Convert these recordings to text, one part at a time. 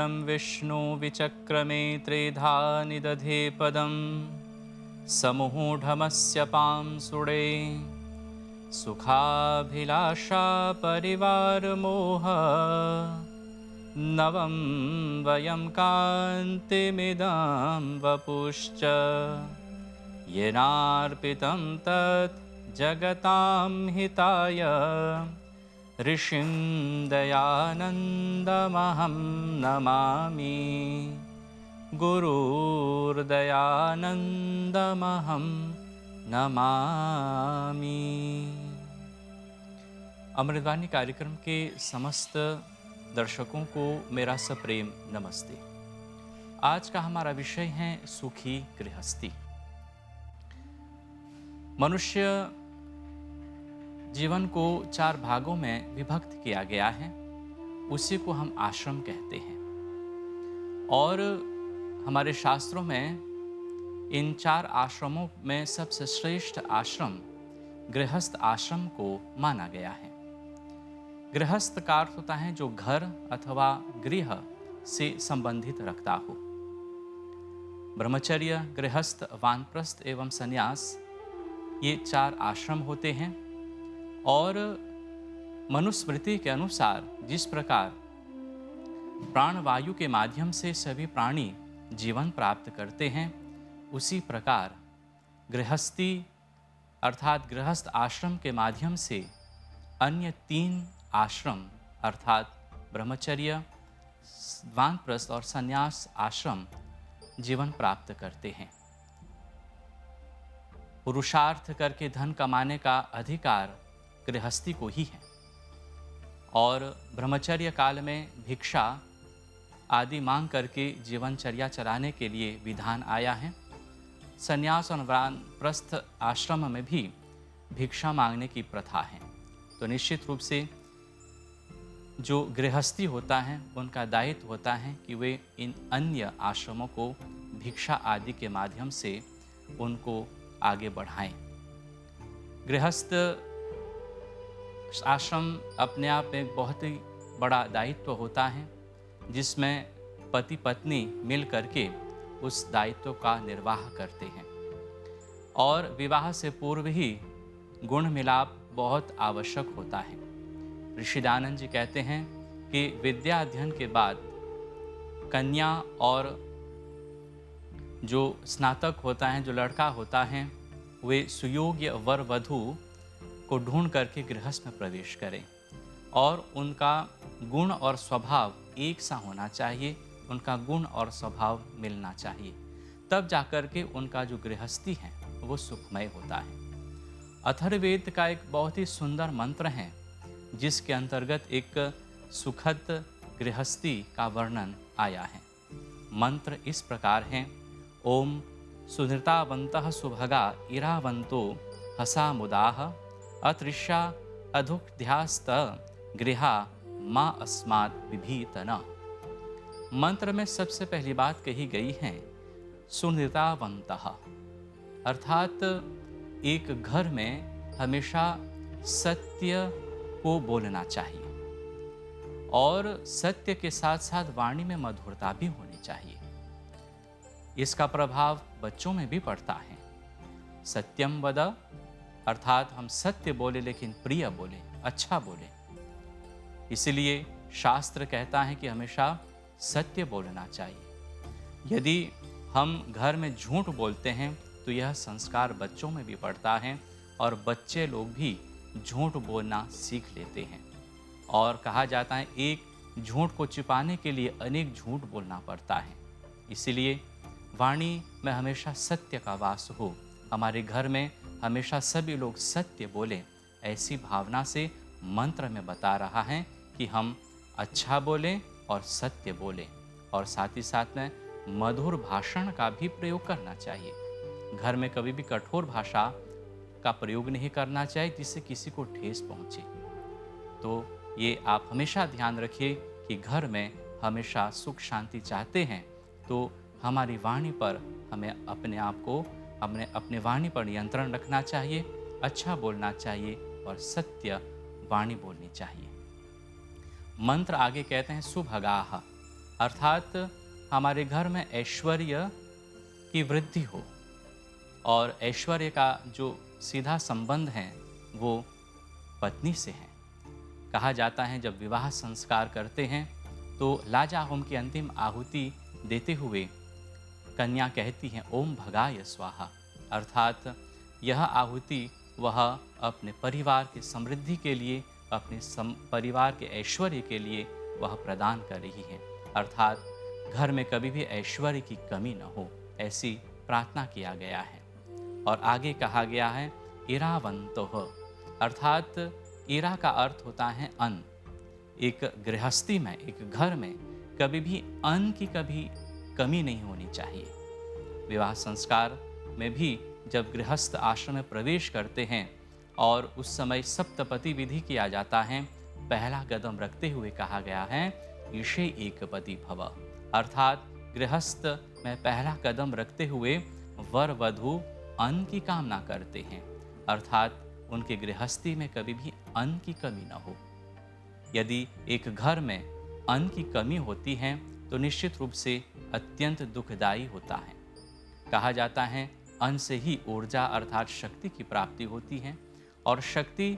इदं विष्णु विचक्रमे त्रेधा निदधे पदं समूढमस्य पांसुडे सुखाभिलाषा परिवारमोह नवं वयं कान्तिमिदं वपुश्च येनार्पितं तत् जगतां हिताय ऋषिं दयानन्दमहं नमामि गुरुर्दयानन्दमहं नमामि। अमृतवाणी कार्यक्रम के समस्त दर्शकों को मेरा सप्रेम नमस्ते। आज का हमारा विषय है सुखी गृहस्थी। मनुष्य जीवन को 4 भागों में विभक्त किया गया है, उसी को हम आश्रम कहते हैं। और हमारे शास्त्रों में इन 4 आश्रमों में सबसे श्रेष्ठ आश्रम गृहस्थ आश्रम को माना गया है। गृहस्थ का अर्थ होता है जो घर अथवा गृह से संबंधित रखता हो। ब्रह्मचर्य, गृहस्थ, वानप्रस्थ एवं संन्यास, ये 4 आश्रम होते हैं। और मनुस्मृति के अनुसार जिस प्रकार प्राणवायु के माध्यम से सभी प्राणी जीवन प्राप्त करते हैं, उसी प्रकार गृहस्थी अर्थात गृहस्थ आश्रम के माध्यम से अन्य 3 आश्रम अर्थात ब्रह्मचर्य, वानप्रस्थ और संन्यास आश्रम जीवन प्राप्त करते हैं। पुरुषार्थ करके धन कमाने का अधिकार गृहस्थी को ही है। और ब्रह्मचर्य काल में भिक्षा आदि मांग करके जीवनचर्या चलाने के लिए विधान आया है। संन्यास और वानप्रस्थ आश्रम में भी भिक्षा मांगने की प्रथा है। तो निश्चित रूप से जो गृहस्थी होता है उनका दायित्व होता है कि वे इन अन्य आश्रमों को भिक्षा आदि के माध्यम से उनको आगे बढ़ाएं। गृहस्थ आश्रम अपने आप में एक बहुत ही बड़ा दायित्व होता है, जिसमें पति पत्नी मिल करके उस दायित्व का निर्वाह करते हैं। और विवाह से पूर्व ही गुण मिलाप बहुत आवश्यक होता है। ऋषि दयानंद जी कहते हैं कि विद्या अध्ययन के बाद कन्या और जो स्नातक होता है, जो लड़का होता है, वे सुयोग्य वर वधू को ढूंढ करके गृहस्थ में प्रवेश करें और उनका गुण और स्वभाव एक सा होना चाहिए, उनका गुण और स्वभाव मिलना चाहिए, तब जाकर के उनका जो गृहस्थी है वो सुखमय होता है। अथर्ववेद का एक बहुत ही सुंदर मंत्र है, जिसके अंतर्गत एक सुखद गृहस्थी का वर्णन आया है। मंत्र इस प्रकार है: ओम सुधृतावन्तः सुभगा इरावन्तो हसामुदाः अतृषा अधुक्ध्यास्त गृहा माँ अस्मात् विभीतना। मंत्र में सबसे पहली बात कही गई है सुधृतावन्तः, अर्थात एक घर में हमेशा सत्य को बोलना चाहिए और सत्य के साथ साथ वाणी में मधुरता भी होनी चाहिए। इसका प्रभाव बच्चों में भी पड़ता है। सत्यम वद, अर्थात हम सत्य बोले लेकिन प्रिय बोले, अच्छा बोले। इसलिए शास्त्र कहता है कि हमेशा सत्य बोलना चाहिए। यदि हम घर में झूठ बोलते हैं तो यह संस्कार बच्चों में भी पड़ता है और बच्चे लोग भी झूठ बोलना सीख लेते हैं। और कहा जाता है एक झूठ को छिपाने के लिए अनेक झूठ बोलना पड़ता है। इसीलिए वाणी में हमेशा सत्य का वास हो, हमारे घर में हमेशा सभी लोग सत्य बोलें, ऐसी भावना से मंत्र में बता रहा है कि हम अच्छा बोलें और सत्य बोलें। और साथ ही साथ में मधुर भाषण का भी प्रयोग करना चाहिए। घर में कभी भी कठोर भाषा का प्रयोग नहीं करना चाहिए जिससे किसी को ठेस पहुँचे। तो ये आप हमेशा ध्यान रखिए कि घर में हमेशा सुख शांति चाहते हैं तो हमारी वाणी पर हमें अपने आप को अपने वाणी पर नियंत्रण रखना चाहिए, अच्छा बोलना चाहिए और सत्य वाणी बोलनी चाहिए। मंत्र आगे कहते हैं सुभगाह, अर्थात हमारे घर में ऐश्वर्य की वृद्धि हो। और ऐश्वर्य का जो सीधा संबंध है वो पत्नी से है। कहा जाता है जब विवाह संस्कार करते हैं तो लाजा होम की अंतिम आहुति देते हुए कन्या कहती है ओम भगाय स्वाहा, अर्थात यह आहुति वह अपने परिवार की समृद्धि के लिए, अपने परिवार के ऐश्वर्य के लिए वह प्रदान कर रही है। अर्थात घर में कभी भी ऐश्वर्य की कमी न हो, ऐसी प्रार्थना किया गया है। और आगे कहा गया है इरावंतोह, अर्थात इरा का अर्थ होता है अन्न। एक गृहस्थी में, एक घर में कभी भी अन्न की कभी कमी नहीं होनी चाहिए। विवाह संस्कार में भी जब गृहस्थ आश्रम में प्रवेश करते हैं और उस समय सप्तपति विधि किया जाता है, पहला कदम रखते हुए कहा गया है ईशे एकपति भव, अर्थात गृहस्थ में पहला कदम रखते हुए वर वधु अन्न की कामना करते हैं, अर्थात उनके गृहस्थी में कभी भी अन्न की कमी न हो। यदि एक घर में अन्न की कमी होती है तो निश्चित रूप से अत्यंत दुखदायी होता है। कहा जाता है अन्न से ही ऊर्जा अर्थात शक्ति की प्राप्ति होती है, और शक्ति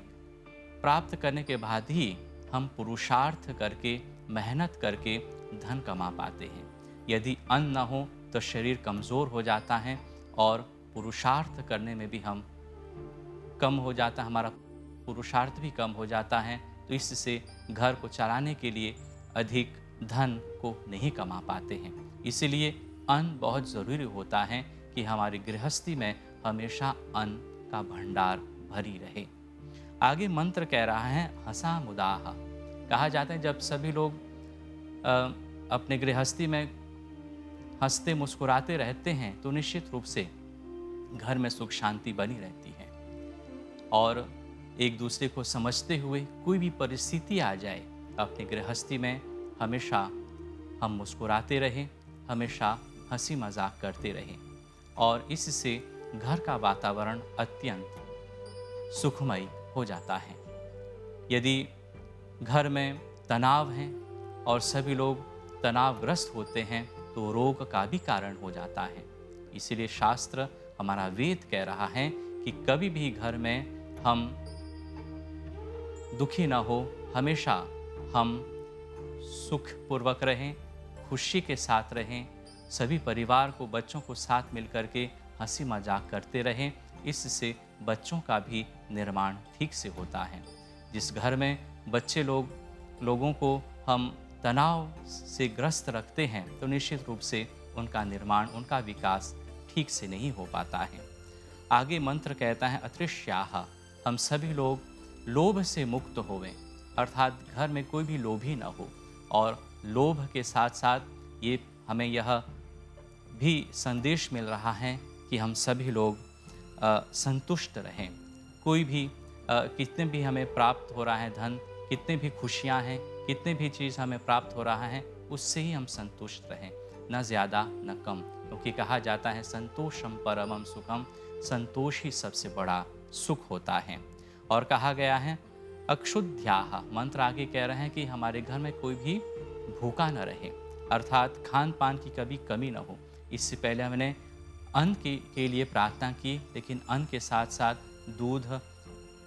प्राप्त करने के बाद ही हम पुरुषार्थ करके, मेहनत करके धन कमा पाते हैं। यदि अन्न न हो तो शरीर कमज़ोर हो जाता है और पुरुषार्थ करने में भी हम कम हो जाता है, हमारा पुरुषार्थ भी कम हो जाता है। तो इससे घर को चलाने के लिए अधिक धन को नहीं कमा पाते हैं। इसलिए अन्न बहुत ज़रूरी होता है कि हमारी गृहस्थी में हमेशा अन्न का भंडार भरी रहे। आगे मंत्र कह रहा है हसा मुदाह, कहा जाता है जब सभी लोग अपने गृहस्थी में हंसते मुस्कुराते रहते हैं तो निश्चित रूप से घर में सुख शांति बनी रहती है। और एक दूसरे को समझते हुए कोई भी परिस्थिति आ जाए अपनी गृहस्थी में हमेशा हम मुस्कुराते रहें, हमेशा हंसी मजाक करते रहें, और इससे घर का वातावरण अत्यंत सुखमय हो जाता है। यदि घर में तनाव है और सभी लोग तनावग्रस्त होते हैं तो रोग का भी कारण हो जाता है। इसीलिए शास्त्र, हमारा वेद कह रहा है कि कभी भी घर में हम दुखी ना हो, हमेशा हम सुखपूर्वक रहें, खुशी के साथ रहें, सभी परिवार को, बच्चों को साथ मिलकर के हंसी मजाक करते रहें। इससे बच्चों का भी निर्माण ठीक से होता है। जिस घर में बच्चे लोगों को हम तनाव से ग्रस्त रखते हैं तो निश्चित रूप से उनका निर्माण, उनका विकास ठीक से नहीं हो पाता है। आगे मंत्र कहता है अतृष्याः, हम सभी लोग लोभ से मुक्त होवें, अर्थात घर में कोई भी लोभी न हो। और लोभ के साथ साथ ये हमें यह भी संदेश मिल रहा है कि हम सभी लोग संतुष्ट रहें। कोई भी कितने भी हमें प्राप्त हो रहा है धन, कितने भी खुशियां हैं, कितने भी चीज़ हमें प्राप्त हो रहा है, उससे ही हम संतुष्ट रहें, न ज़्यादा न कम। क्योंकि कहा जाता है संतोषम परमम सुखम, संतोष ही सबसे बड़ा सुख होता है। और कहा गया है अक्षुध्याः, मंत्र आगे कह रहे हैं कि हमारे घर में कोई भी भूखा न रहे, अर्थात खान पान की कभी कमी न हो। इससे पहले हमने अन्न के लिए प्रार्थना की, लेकिन अन्न के साथ साथ दूध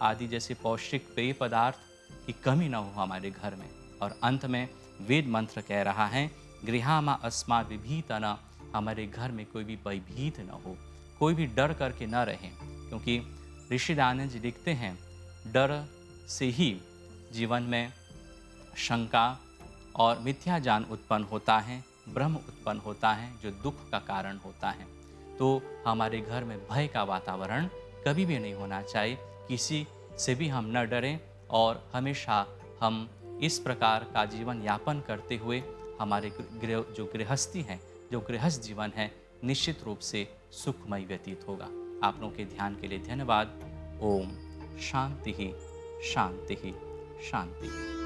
आदि जैसे पौष्टिक पेय पदार्थ की कमी न हो हमारे घर में। और अंत में वेद मंत्र कह रहा है गृहामा अस्मात् विभीतना, हमारे घर में कोई भी भयभीत न हो, कोई भी डर करके न रहे। क्योंकि ऋषि दयानंद जी लिखते हैं डर से ही जीवन में शंका और मिथ्या ज्ञान उत्पन्न होता है, भ्रम उत्पन्न होता है, जो दुख का कारण होता है। तो हमारे घर में भय का वातावरण कभी भी नहीं होना चाहिए, किसी से भी हम न डरें और हमेशा हम इस प्रकार का जीवन यापन करते हुए हमारे जो गृहस्थी है, जो गृहस्थ जीवन है, निश्चित रूप से सुखमय व्यतीत होगा। आप लोगों के ध्यान के लिए धन्यवाद। ओम शांति ही शांति ही शांति।